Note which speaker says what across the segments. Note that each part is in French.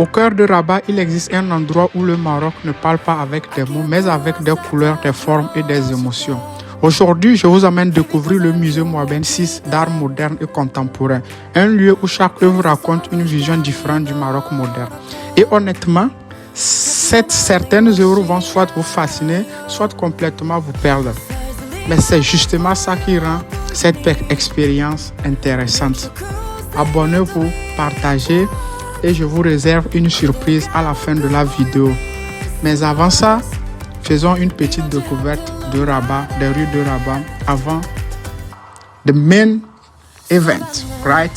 Speaker 1: Au cœur de Rabat, il existe un endroit où le Maroc ne parle pas avec des mots, mais avec des couleurs, des formes et des émotions. Aujourd'hui, je vous amène découvrir le musée Mouaben VI d'art moderne et contemporain, un lieu où chaque œuvre raconte une vision différente du Maroc moderne. Et honnêtement, certaines œuvres vont soit vous fasciner, soit complètement vous perdre. Mais c'est justement ça qui rend cette expérience intéressante. Abonnez-vous, partagez et je vous réserve une surprise à la fin de la vidéo. Mais avant ça, faisons une petite découverte de Rabat, des rues de Rabat avant the main event, right?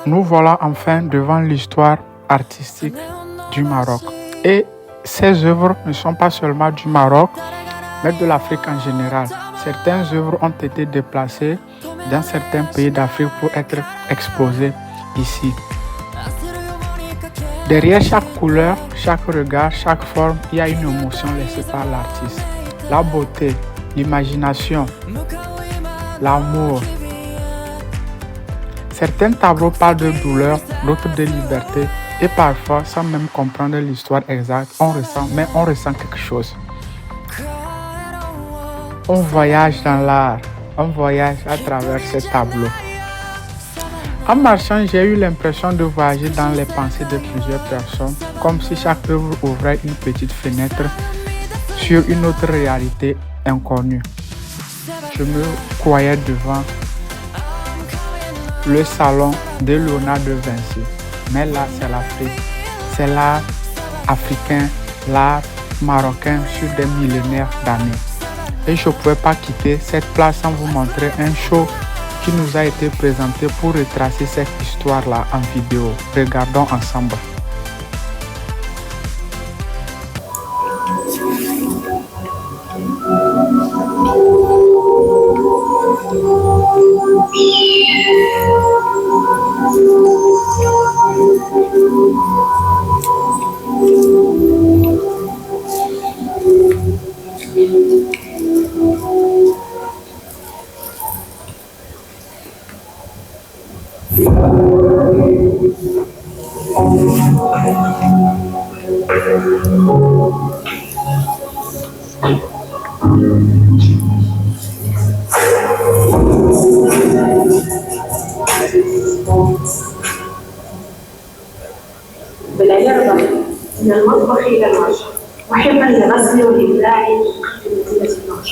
Speaker 1: Nous voilà enfin devant l'histoire artistique du Maroc. Et ces œuvres ne sont pas seulement du Maroc, mais de l'Afrique en général. Certaines œuvres ont été déplacées dans certains pays d'Afrique pour être exposées ici. Derrière chaque couleur, chaque regard, chaque forme, il y a une émotion laissée par l'artiste. La beauté, l'imagination, l'amour. Certains tableaux parlent de douleur, d'autres de liberté et parfois, sans même comprendre l'histoire exacte, on ressent quelque chose. On voyage dans l'art, on voyage à travers ces tableaux. En marchant, j'ai eu l'impression de voyager dans les pensées de plusieurs personnes, comme si chaque œuvre ouvrait une petite fenêtre sur une autre réalité inconnue. Je me croyais devant le salon de Léonard de Vinci. Mais là, c'est l'Afrique. C'est l'art africain, l'art marocain sur des millénaires d'années. Et je ne pouvais pas quitter cette place sans vous montrer un show qui nous a été présenté pour retracer cette histoire-là en vidéo. Regardons ensemble.
Speaker 2: بالعيادة من المطبخ إلى العشاء محبا لغسل والإبداع في مدينة النهر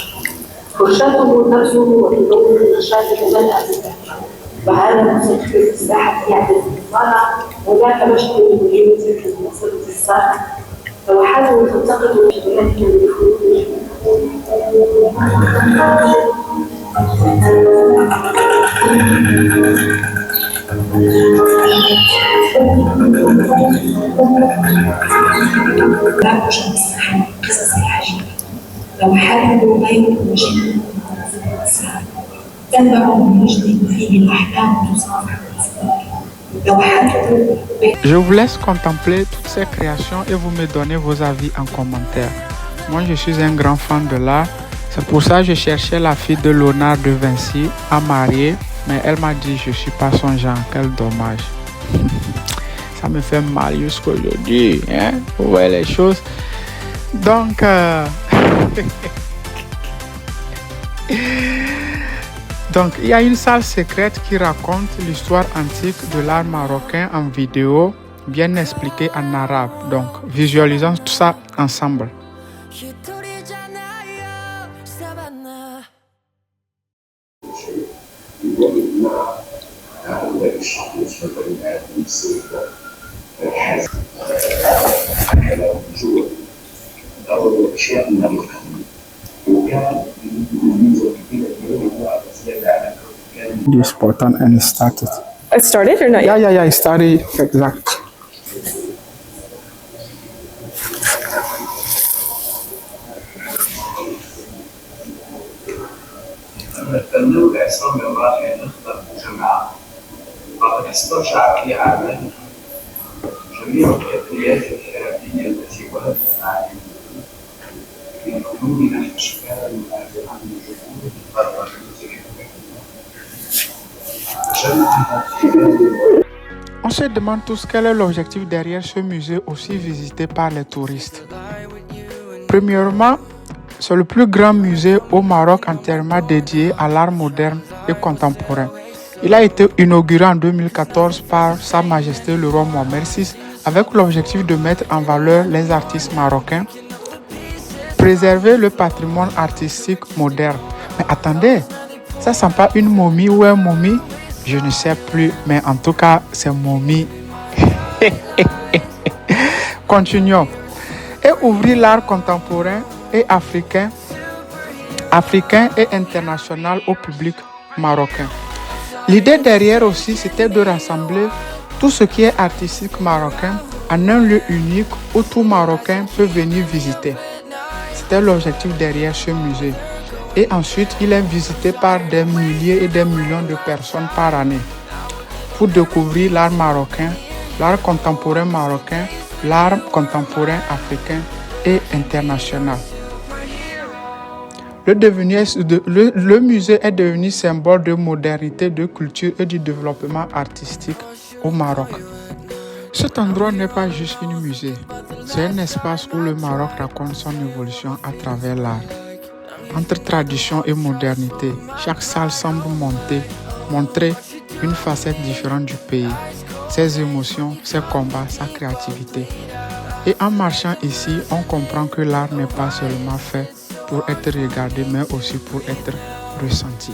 Speaker 2: فرشاته تبزغ وتدور النشاط بدأ بالتهجير وهذا الموسيقي في الساحة يعدل بالطالع وذاك مشهور بوجود ذكر المصيبة الساحة لوحات تنتقل من بلادنا لفنون لا شمس قصص الحجر لوحات بين وجهه تنبع من مجد فيه الأحلام تصافح الأفكار لوحات.
Speaker 1: Je vous laisse contempler toutes ces créations et vous me donnez vos avis en commentaire. Moi, je suis un grand fan de l'art. C'est pour ça que je cherchais la fille de Léonard de Vinci à marier, mais elle m'a dit je ne suis pas son genre. Quel dommage. Ça me fait mal jusqu'aujourd'hui. Hein? Vous voyez les choses. Donc, donc, il y a une salle secrète qui raconte l'histoire antique de l'art marocain en vidéo, bien expliquée en arabe. Donc, visualisons tout ça ensemble. This button and it started.
Speaker 3: It started or not yet?
Speaker 1: Yeah, it started. Exact.
Speaker 4: الفنون بعصر من الراحل نخدم جماعة فقد استرجع في عمل جميع الكيفيات الحرفية التي وهبت معالم من فنون نحو أشكال مؤثرة من جذور القرن
Speaker 1: On se demande tous quel est l'objectif derrière ce musée aussi visité par les touristes. Premièrement, c'est le plus grand musée au Maroc entièrement dédié à l'art moderne et contemporain. Il a été inauguré en 2014 par Sa Majesté le roi Mohamed VI avec l'objectif de mettre en valeur les artistes marocains, préserver le patrimoine artistique moderne. Mais attendez, ça sent pas une momie ou un momie? Je ne sais plus, mais en tout cas, c'est momie. Continuons. Et ouvrir l'art contemporain et africain et international au public marocain. L'idée derrière aussi, c'était de rassembler tout ce qui est artistique marocain en un lieu unique où tout Marocain peut venir visiter. C'était l'objectif derrière ce musée. Et ensuite, il est visité par des milliers et des millions de personnes par année pour découvrir l'art marocain, l'art contemporain marocain, l'art contemporain africain et international. Le musée est devenu symbole de modernité, de culture et du développement artistique au Maroc. Cet endroit n'est pas juste un musée, c'est un espace où le Maroc raconte son évolution à travers l'art. Entre tradition et modernité, chaque salle semble montrer une facette différente du pays, ses émotions, ses combats, sa créativité. Et en marchant ici, on comprend que l'art n'est pas seulement fait pour être regardé, mais aussi pour être ressenti.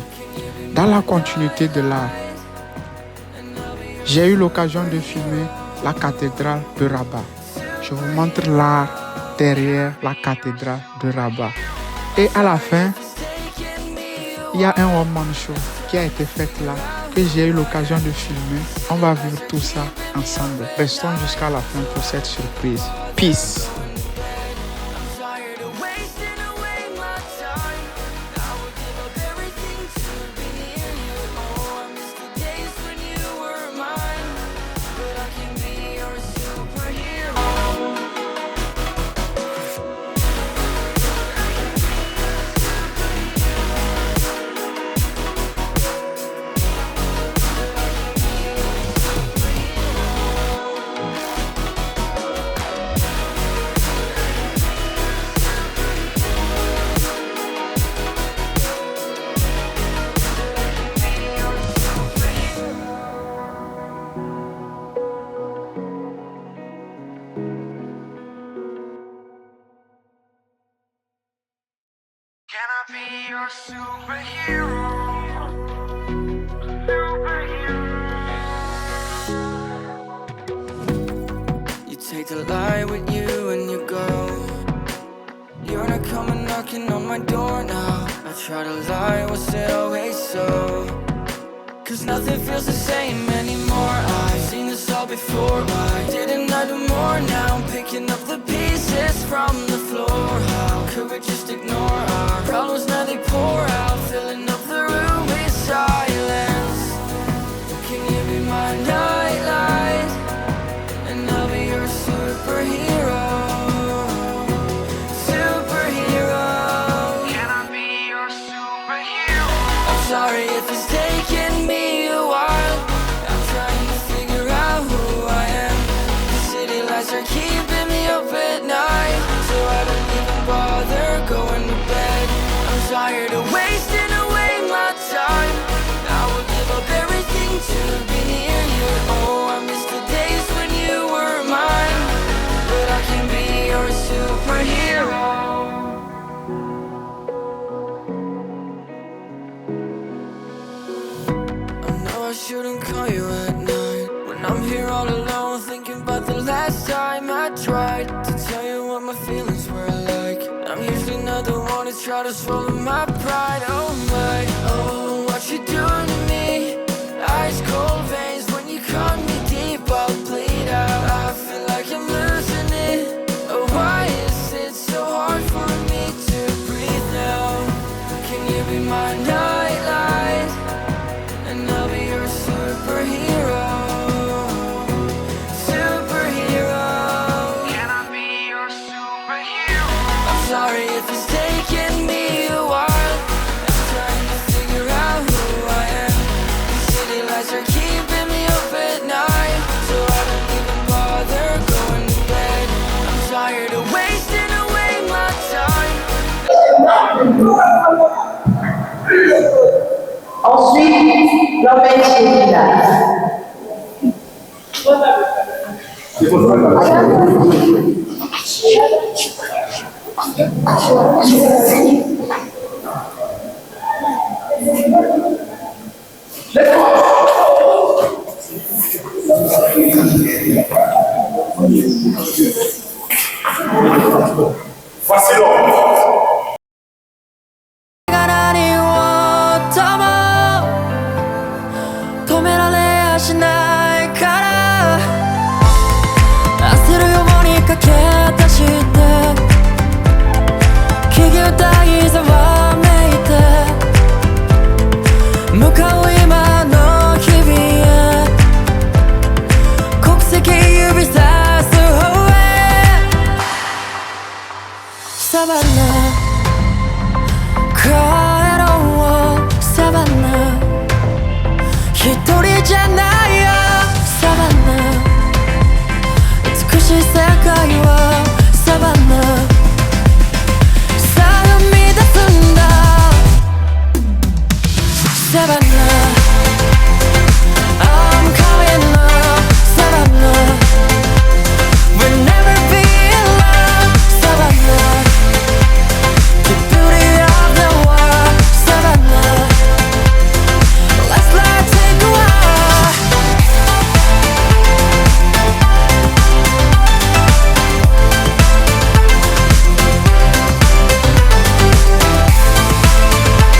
Speaker 1: Dans la continuité de l'art, j'ai eu l'occasion de filmer la cathédrale de Rabat. Je vous montre l'art derrière la cathédrale de Rabat. Et à la fin, il y a un one-man show qui a été fait là, que j'ai eu l'occasion de filmer. On va vivre tout ça ensemble. Restons jusqu'à la fin pour cette surprise. Peace.
Speaker 5: Can I be your superhero? You take the light with you and you go you're not coming knocking on my door now. I try to lie, was it always so? Cause nothing feels the same anymore. I've seen this all before. Why didn't I do more? Now I'm picking up the pieces from the floor. How could we just ignore our problems? Now they pour out, filling up the room with silence. Can you be my nightlight? And I'll be your superhero. Superhero.
Speaker 3: Can I be your superhero?
Speaker 5: I'm sorry if it's taking me a while. I'm trying to figure out who I am. The city lights are keeping me up at night, so I don't even bother going to bed. I'm tired of wasting away my time. I would give up everything to be near you. Oh, I miss the days when you were mine, but I can be your superhero. I know I shouldn't call you at night when I'm here all alone, thinking about the last time I tried to tell you what my feelings were like. I'm usually not the one to try to swallow my pride. Oh my, oh, what you doing to me? Ice cold veins when you cut me deep, I'll bleed out. I feel like I'm losing it. Oh, why is it so hard for me to breathe now? Can you be my nightlight? And I'll be your superhero. Superhero.
Speaker 3: Can I be your superhero?
Speaker 5: I'm sorry if it's taking me a while. I'm trying to figure out who I am. The city lights are keeping me up at night, so I don't even bother going to bed. I'm tired of wasting away my time.
Speaker 6: Ensuite, l'empêche évidemment.